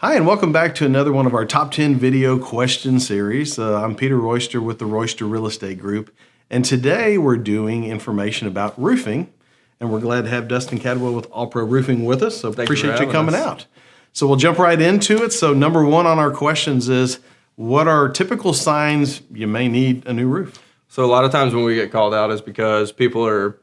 Hi, and welcome back to another one of our Top 10 video question series. I'm Peter Royster with the Royster Real Estate Group, and today we're doing information about roofing, and we're glad to have Dustin Cadwell with All Pro Roofing with us, so appreciate you coming out. So we'll jump right into it. So number one on our questions is, what are typical signs you may need a new roof? So a lot of times when we get called out is because people are,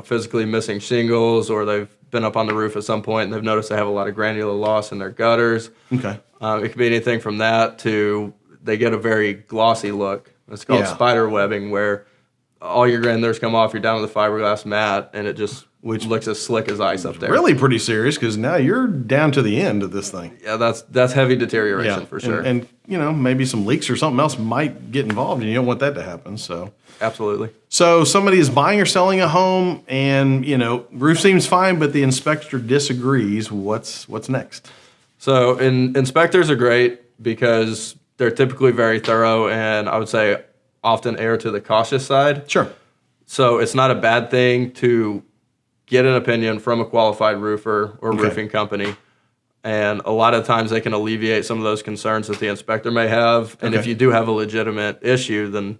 physically missing shingles, or they've been up on the roof at some point and they've noticed they have a lot of granular loss in their gutters. Okay. It could be anything from that to they get a very glossy look. It's called spider webbing, where all your granulars come off, you're down to the fiberglass mat, and it just looks as slick as ice up there. Really pretty serious, because now you're down to the end of this thing. Yeah, that's heavy deterioration for sure. And maybe some leaks or something else might get involved, and you don't want that to happen. So absolutely. So somebody is buying or selling a home, and roof seems fine, but the inspector disagrees. What's next? So inspectors are great because they're typically very thorough, and I would say often err to the cautious side. Sure. So it's not a bad thing to get an opinion from a qualified roofer or roofing company. And a lot of times they can alleviate some of those concerns that the inspector may have. And if you do have a legitimate issue, then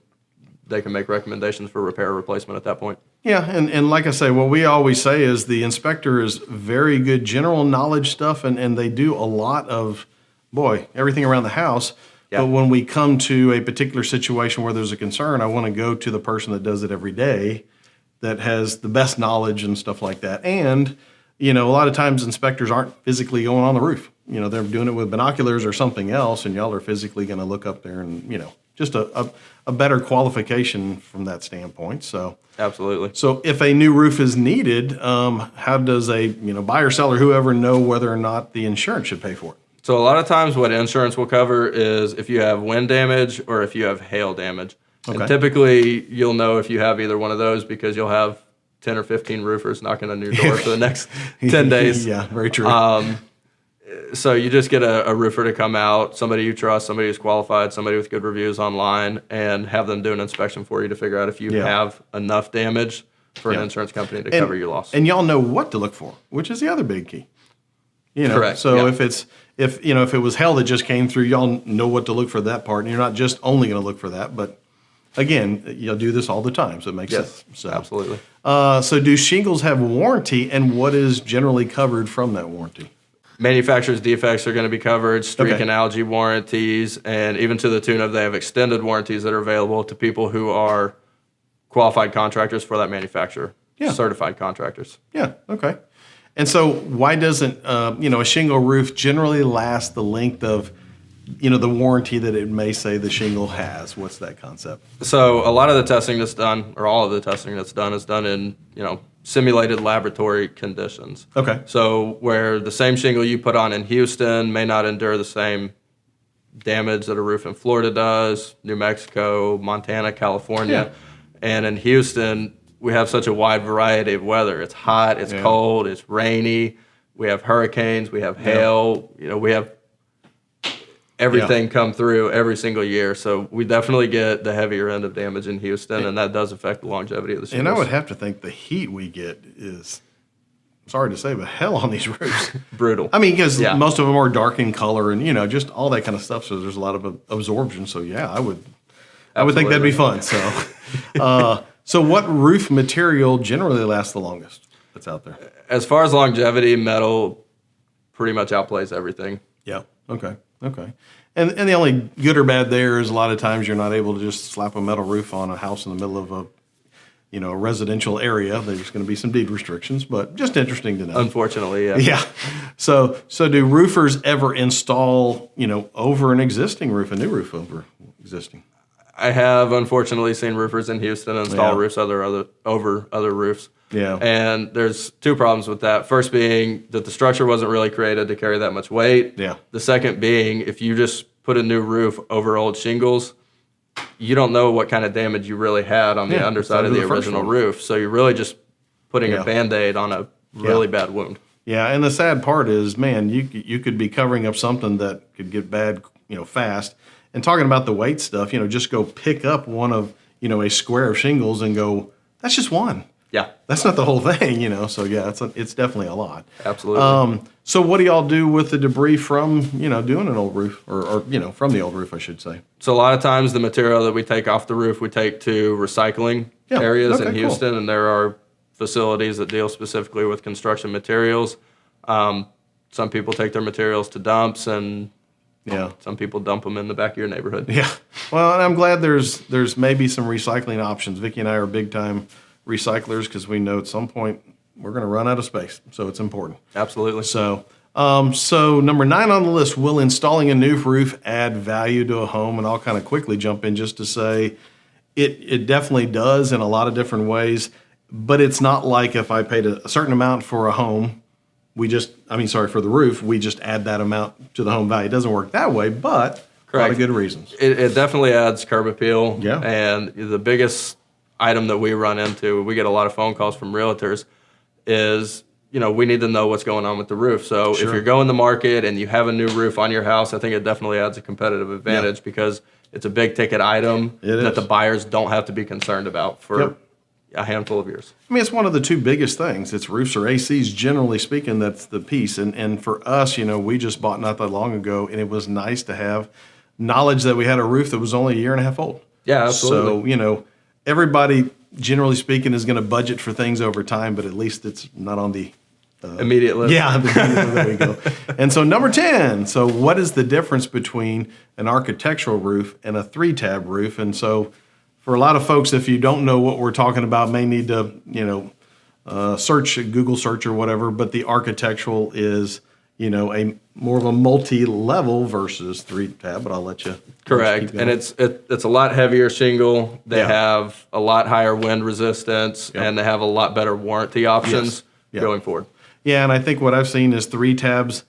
they can make recommendations for repair or replacement at that point. Yeah, and like I say, what we always say is the inspector is very good general knowledge stuff, and they do a lot of, everything around the house. Yeah. But when we come to a particular situation where there's a concern, I want to go to the person that does it every day, that has the best knowledge and stuff like that. And, a lot of times inspectors aren't physically going on the roof. They're doing it with binoculars or something else, and y'all are physically going to look up there and, just a better qualification from that standpoint. So absolutely. So if a new roof is needed, how does a buyer, seller, whoever know whether or not the insurance should pay for it? So a lot of times what insurance will cover is if you have wind damage or if you have hail damage. Okay. And typically you'll know if you have either one of those because you'll have 10 or 15 roofers knocking on your door for the next 10 days. Yeah, very true. So you just get a roofer to come out, somebody you trust, somebody who's qualified, somebody with good reviews online, and have them do an inspection for you to figure out if you have enough damage for an insurance company to cover your loss. And y'all know what to look for, which is the other big key. Correct. So if it was hail that just came through, y'all know what to look for that part, and you're not just only going to look for that, but again, you'll do this all the time, so it makes sense. So, absolutely. So do shingles have warranty, and what is generally covered from that warranty? Manufacturer's defects are going to be covered, streak and algae warranties, and even to the tune of they have extended warranties that are available to people who are qualified contractors for that manufacturer, certified contractors. Yeah, okay. And so why doesn't, a shingle roof generally last the length of, the warranty that it may say the shingle has? What's that concept? So a lot of the testing that's done, or all of the testing that's done, is done in, simulated laboratory conditions. Okay. So where the same shingle you put on in Houston may not endure the same damage that a roof in Florida does, New Mexico, Montana, California. Yeah. And in Houston, we have such a wide variety of weather. It's hot, it's cold, it's rainy. We have hurricanes, we have hail, we have everything come through every single year. So we definitely get the heavier end of damage in Houston, and that does affect the longevity of the shingles. And I would have to think the heat we get is, sorry to say, but hell on these roofs. Brutal. I mean, because most of them are dark in color and, just all that kind of stuff. So there's a lot of absorption. So I would think that'd be fun. So, so what roof material generally lasts the longest that's out there? As far as longevity, metal pretty much outplays everything. Yeah. Okay. And the only good or bad there is a lot of times you're not able to just slap a metal roof on a house in the middle of a residential area. There's going to be some deed restrictions, but just interesting to know. Unfortunately, yeah. Yeah. So do roofers ever install, over an existing roof, a new roof over existing? I have unfortunately seen roofers in Houston install roofs over other roofs. Yeah. And there's two problems with that. First being that the structure wasn't really created to carry that much weight. Yeah. The second being, if you just put a new roof over old shingles, you don't know what kind of damage you really had on the underside of the original roof. So you're really just putting a Band-Aid on a really bad wound. Yeah, and the sad part is, man, you could be covering up something that could get bad, fast. And talking about the weight stuff, just go pick up one of, a square of shingles and go, that's just one. Yeah, That's not the whole thing, you know. So yeah, it's definitely a lot. absolutely. So what do y'all do with the debris from, you know, doing an old roof or you know, from the old roof, I should say? So a lot of times the material that we take off the roof, we take to recycling areas in Houston, cool. And there are facilities that deal specifically with construction materials. Some people take their materials to dumps, and some people dump them in the back of your neighborhood. Yeah. Well, and I'm glad there's maybe some recycling options. Vicki and I are big time recyclers because we know at some point we're going to run out of space, so it's important. Absolutely. So, so number 9 on the list: will installing a new roof add value to a home? And I'll kind of quickly jump in just to say it definitely does in a lot of different ways. But it's not like if I paid a certain amount for a home, for the roof, we just add that amount to the home value. It doesn't work that way, but a lot of good reasons. It definitely adds curb appeal. Yeah. And the biggest item that we run into, we get a lot of phone calls from realtors, is, you know, we need to know what's going on with the roof. So if you're going to market and you have a new roof on your house, I think it definitely adds a competitive advantage because it's a big ticket item that the buyers don't have to be concerned about for a handful of years. I mean, it's one of the 2 biggest things. It's roofs or ACs, generally speaking. That's the piece. And for us, you know, we just bought not that long ago, and it was nice to have knowledge that we had a roof that was only a year and a half old. Yeah, absolutely. So, you know, everybody, generally speaking, is going to budget for things over time, but at least it's not on the immediate list. Yeah, there we go. And so number 10, so what is the difference between an architectural roof and a 3-tab roof? And so for a lot of folks, if you don't know what we're talking about, may need to, you know, search, Google search or whatever, but the architectural is, you know, a more of a multi-level versus 3-tab, but I'll let you. Correct. And it's a lot heavier shingle. They have a lot higher wind resistance, and they have a lot better warranty options going forward. Yeah, and I think what I've seen is 3-tabs,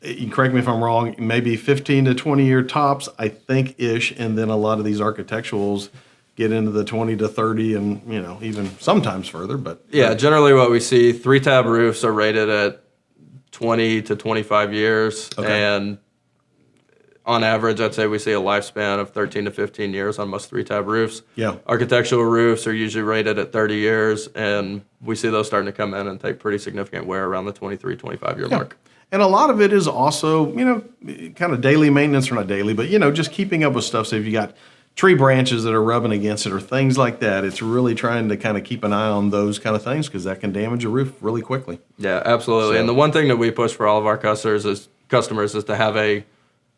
you correct me if I'm wrong, maybe 15 to 20 year tops, I think, ish, and then a lot of these architecturals get into the 20 to 30 and, you know, even sometimes further. But yeah, generally what we see, 3-tab roofs are rated at 20 to 25 years, and on average, I'd say we see a lifespan of 13 to 15 years on most 3-tab roofs. Yeah. Architectural roofs are usually rated at 30 years, and we see those starting to come in and take pretty significant wear around the 23, 25-year mark. And a lot of it is also, you know, kind of daily maintenance, or not daily, but, you know, just keeping up with stuff. So if you got tree branches that are rubbing against it or things like that, it's really trying to kind of keep an eye on those kind of things because that can damage a roof really quickly. Yeah, absolutely. So, and the one thing that we push for all of our customers is to have a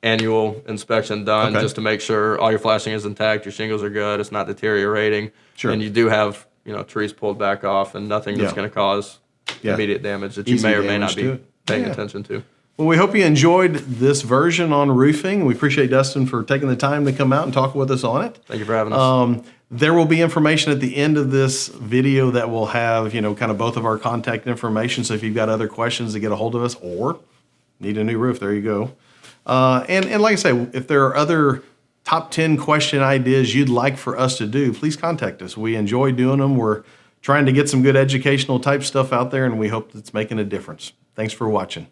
annual inspection done just to make sure all your flashing is intact, your shingles are good, it's not deteriorating, and you do have, you know, trees pulled back off and nothing that's going to cause immediate damage that you may or may not be paying attention to. Well, we hope you enjoyed this version on roofing. We appreciate Dustin for taking the time to come out and talk with us on it. Thank you for having us. There will be information at the end of this video that will have, you know, kind of both of our contact information. So if you've got other questions to get a hold of us or need a new roof, there you go. And like I say, if there are other top 10 question ideas you'd like for us to do, please contact us. We enjoy doing them. We're trying to get some good educational type stuff out there, and we hope it's making a difference. Thanks for watching.